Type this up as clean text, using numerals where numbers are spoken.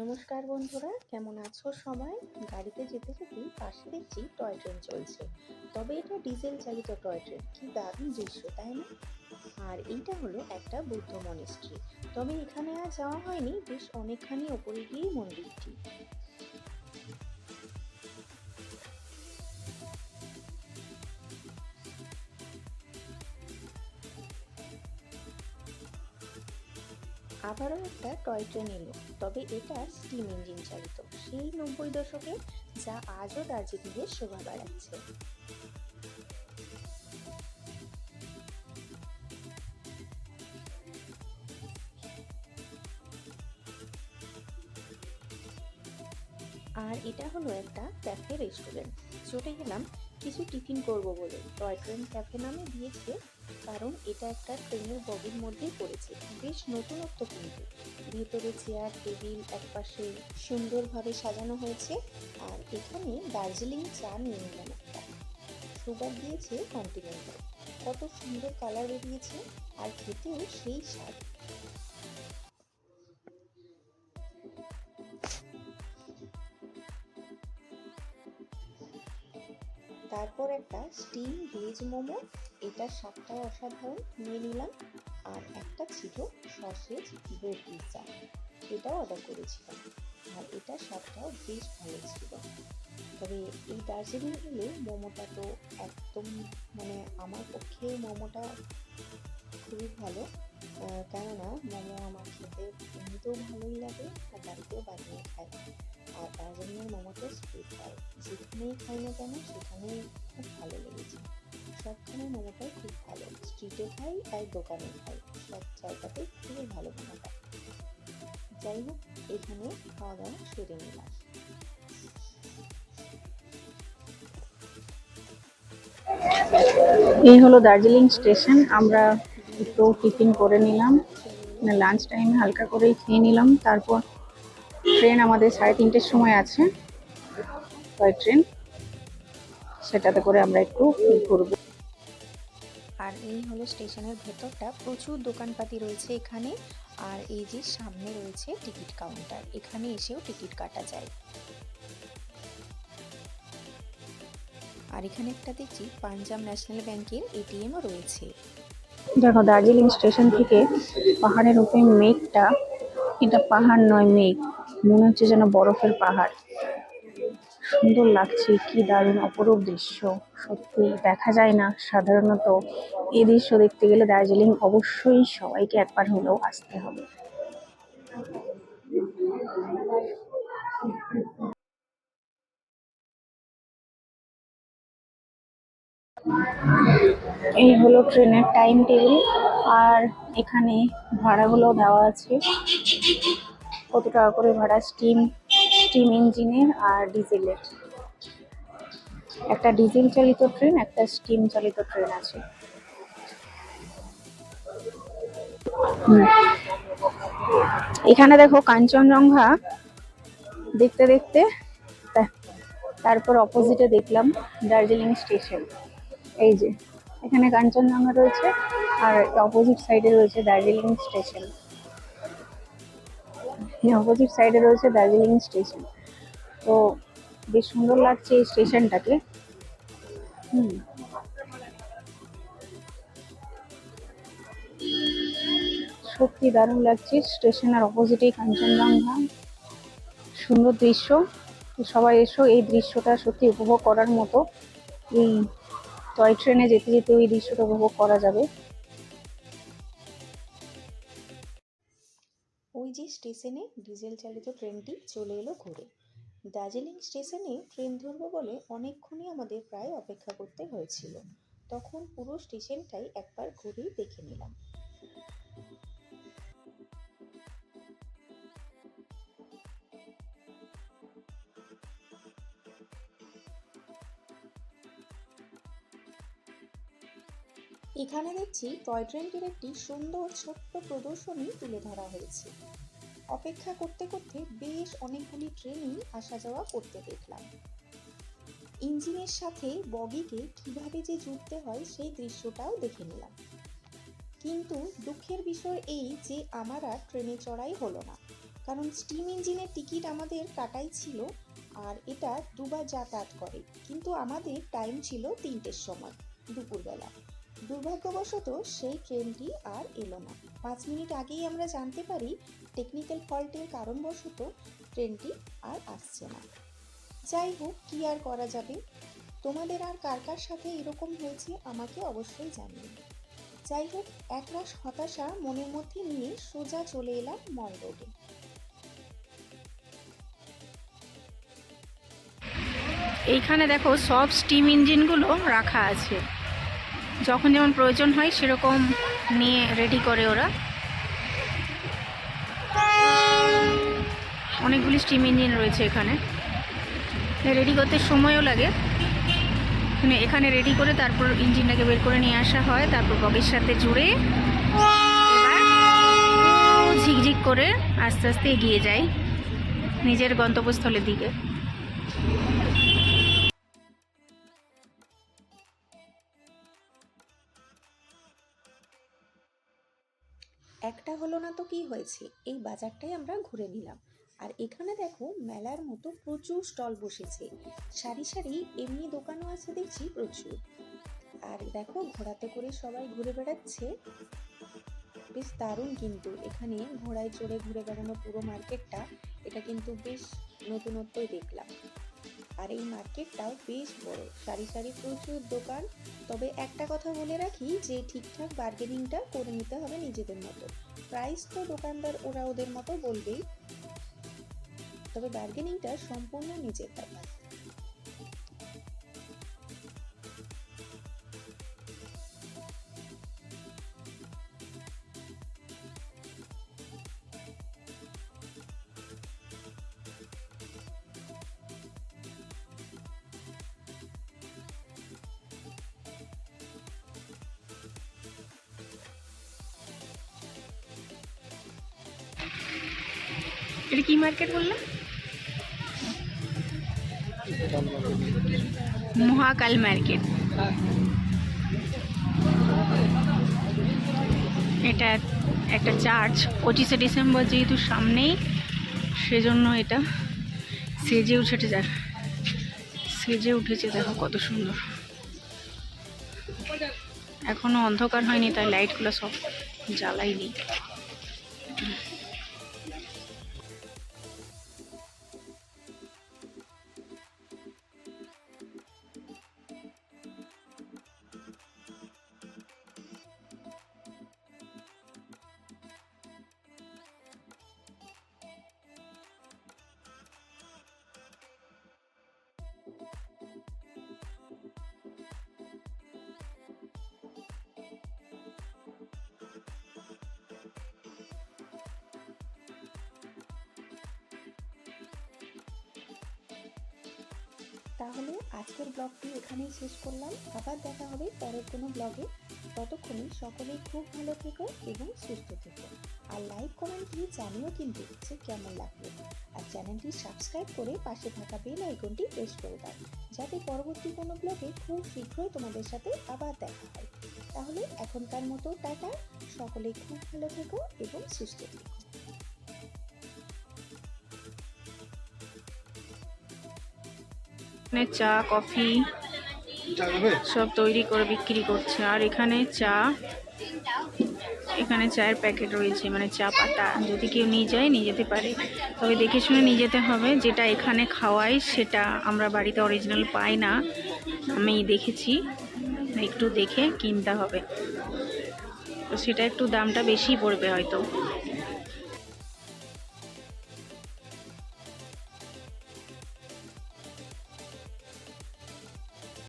নমস্কার বন্ধুরা, কেমন আছো সবাই? গাড়িতে যেতে যেতেই পাশে দেখছি টয় ট্রেন চলছে। তবে এটা ডিজেল চালিত টয় ট্রেন। কি দারুণ দৃশ্য, তাই না? আর এইটা হলো একটা বুদ্ধ মনিস্ট্রি। তবে এখানে আর যাওয়া হয়নি, বেশ অনেকখানি ওপরে গিয়েই মন্দিরটি। আবারও একটা টয় ট্রেন এলো, তবে এটা স্টিম ইঞ্জিন চালিত, সেই 90 দশকে, যা আজও দার্জিলিংয়ের শোভা বাড়াচ্ছে। আর এটা হলো একটা ক্যাফে রেস্টুরেন্ট। চলে গেলাম কিছু টিফিন করব বলে। টয় ট্রেন ক্যাফে নামে দিয়েছে কারণ এটা একটা ট্রেনের বগির মধ্যেই পড়েছে। বেশ নতুনত্ব কিন্তু। ভেতরে চেয়ার টেবিল একপাশে সুন্দরভাবে সাজানো হয়েছে। আর এখানে দার্জিলিং চা নিয়ে নিলাম একটা। সুগার দিয়েছে কন্টিনেন্টাল। কত সুন্দর কালার বেরিয়েছে, আর খেতেও সেই স্বাদ। তারপর একটা স্টিম ভেজ মোমো, এটার স্বাদটাও অসাধারণ, নিয়ে নিলাম। আর একটা ছিল সসেজ ব্রেড পিৎজা, এটাও অর্ডার করেছিলাম। আর এটার স্বাদটাও বেশ ভালো ছিল। তবে এই দার্জিলিং এলে মোমোটা তো একদম, মানে আমার পক্ষে মোমোটা খুবই ভালো। কেননা মোমো আমার খেতে এমনিতেও ভালোই লাগে, আর বাড়িতেও বানিয়ে খাই। আর দার্জিলিংয়ের মোমো তো স্ট্রিট খাই, যেখানেই খাই না কেন সেখানেই খুব ভালো লেগেছে। সবখানে মোমোটাই খুব ভালো, স্ট্রিটে খাই আর দোকানে খাই, সব জায়গাতেই খুবই ভালো মোমোটা। যাই হোক, এখানে খাওয়া দাওয়া সেরে নিলাম। এই হলো দার্জিলিং স্টেশন। আমরা একটু টিফিন করে নিলাম, চলে এলো মানে লাঞ্চ টাইমে হালকা করেই খেয়ে নিলাম। তারপর ট্রেন আমাদের 3:30টার সময় আছে, টয় ট্রেন, সেটাতে করে আমরা একটু ঘুরবো। আর এই হলো স্টেশনের ভেতরটা, প্রচুর দোকানপাতি রয়েছে এখানে। আর এই যে সামনে রয়েছে টিকিট কাউন্টার, এখানে এসেও টিকিট কাটা যায়। আর এখানে একটা দেখছি পাঞ্জাব ন্যাশনাল ব্যাংকের এটিএমও রয়েছে। দেখো, দার্জিলিং স্টেশন থেকে পাহাড়ের উপরে মেঘটা, এটা পাহাড় নয় মেঘ, মনে হচ্ছে যেন বরফের পাহাড়। সুন্দর লাগছে, কি দারুণ অপরূপ দৃশ্য। সত্যি দেখা যায় না সাধারণত। এই দৃশ্য দেখতে গেলে দার্জিলিং অবশ্যই সবাইকে একবার হলেও আসতে হবে। এই হলো ট্রেনের টাইম টেবিল। আর এখানে ভাড়াগুলো দেওয়া আছে, কত টাকা করে ভাড়া। স্টিম স্টিম ইঞ্জিনের আর ডিজেলের। একটা ডিজেল চালিত ট্রেন, একটা স্টিম চালিত ট্রেন আছে। এখানে দেখো কাঞ্চনজঙ্ঘা দেখতে দেখতে তারপর অপোজিটে দেখলাম দার্জিলিং স্টেশন। এই যে এখানে কাঞ্চনজঙ্ঘা রয়েছে, আর অপোজিট সাইডে রয়েছে দার্জিলিং স্টেশন। অপোজিট সাইডে রয়েছে দার্জিলিং স্টেশন। তো বেশ সুন্দর লাগছে এই স্টেশনটাকে। হুম, সত্যি দারুণ লাগছে। স্টেশনের অপোজিটেই কাঞ্চনজঙ্ঘা, সুন্দর দৃশ্য। তো সবাই এসো, এই দৃশ্যটা সত্যি উপভোগ করার মতো। এই টয় ট্রেনে যেতে যেতে ওই দৃশ্যটা উপভোগ করা যাবে। ওই যে স্টেশনে ডিজেল চালিত ট্রেনটি চলে এলো ঘুরে। দার্জিলিং স্টেশনে ট্রেন ধরবো বলে অনেকক্ষণই আমাদের প্রায় অপেক্ষা করতে হয়েছিল। তখন পুরো স্টেশনটাই একবার ঘুরেই দেখে নিলাম। এখানে দেখছি টয় ট্রেনটির একটি সুন্দর ছোট্ট প্রদর্শনী তুলে ধরা হয়েছে। অপেক্ষা করতে করতে বেশ অনেকগুলি ট্রেনই আসা যাওয়া করতে দেখলাম। ইঞ্জিনের সাথে বগিকে কিভাবে যে জুড়তে হয় সেই দৃশ্যটাও দেখে নিলাম। কিন্তু দুঃখের বিষয় এই যে আমার আর ট্রেনে চড়াই হলো না। কারণ স্টিম ইঞ্জিনের টিকিট আমাদের কাটাই ছিল আর এটা দুবার যাতায়াত করে, কিন্তু আমাদের টাইম ছিল 3টের সময় দুপুরবেলা। দুর্ভাগ্যবশত সেই ট্রেনটি আর এলো না। 5 মিনিট আগেই আমরা জানতে পারি টেকনিক্যাল ফল্টের কারণবশত ট্রেনটি আর আসছে না। যাই হোক, কি আর করা যাবে। তোমাদের আর কার কার সাথে এরকম হয়েছে আমাকে অবশ্যই জানিও। যাই হোক, একরাশ হতাশা মনের মধ্যে নিয়ে সোজা চলে এলাম মল রোডে। এইখানে দেখো সব স্টিম ইঞ্জিনগুলো রাখা আছে, যখন যেমন প্রয়োজন হয় সেরকম নিয়ে রেডি করে ওরা। অনেকগুলি স্টিম ইঞ্জিন রয়েছে এখানে, রেডি করতে সময়ও লাগে। এখানে রেডি করে তারপর ইঞ্জিনটাকে বের করে নিয়ে আসা হয়, তারপর বগির সাথে জুড়ে এবার ঝিকঝিক করে আস্তে আস্তে এগিয়ে যায় নিজের গন্তব্যস্থলের দিকে। একটা হলো না তো কি হয়েছে, এই বাজারটাই আমরা ঘুরে নিলাম। আর এখানে দেখো মেলার মতো প্রচুর স্টল বসেছে, সারি সারি এমনি দোকানও আছে দেখছি প্রচুর। আর দেখো ঘোড়াতে করে সবাই ঘুরে বেড়াচ্ছে, বেশ দারুণ। কিন্তু এখানে ঘোড়ায় চড়ে ঘুরে বেড়ানো পুরো মার্কেটটা, এটা কিন্তু বেশ নতুনত্বই দেখলাম। আর এই মার্কেটটাও বেশ বড়, সারি সারি প্রচুর দোকান। তবে একটা কথা বলে রাখি যে ঠিকঠাক বার্গেনিংটা করে নিতে হবে নিজেদের মতো। প্রাইস তো দোকানদার ওরা ওদের মতো বলবেই, তবে বার্গেনিংটা সম্পূর্ণ নিজের ব্যাপার। এটা কি মার্কেট বললাম? মহাকাল মার্কেট। এটা একটা চার্চ, 25শে ডিসেম্বর যেহেতু সামনেই, সেজন্য এটা সেজে উঠেছে। দেখো কত সুন্দর। এখনো অন্ধকার হয়নি, তাই লাইটগুলো সব জ্বালাইনি। তাহলে আজকের ব্লগটি এখানেই শেষ করলাম। আবার দেখা হবে পরের কোনো ব্লগে। ততক্ষণে সকলেই খুব ভালো থেকো এবং সুস্থ থেকো। আর লাইক কমেন্ট দিয়ে জানিও কিন্তু যে কেমন লাগলো। আর চ্যানেলটি সাবস্ক্রাইব করে পাশে থাকা বেল আইকনটি প্রেস করে দাও, যাতে পরবর্তী কোনো ব্লগে খুব শীঘ্রই তোমাদের সাথে আবার দেখা হয়। তাহলে এখনকার মতো টাটা, সকলেই খুব ভালো থেকো এবং সুস্থ থেকো। চা কফি সব তৈরি করে বিক্রি করছে। আর এখানে চায়ের প্যাকেট রয়েছে, মানে চা পাতা। যদি কেউ নিয়ে যায় নিয়ে যেতে পারে, তবে দেখে শুনে নিয়ে যেতে হবে। যেটা এখানে খাওয়াই সেটা আমরা বাড়িতে অরিজিনাল পাই না, আমি দেখেছি। একটু দেখে কিনতে হবে, তো সেটা একটু দামটা বেশি পড়বে হয়তো।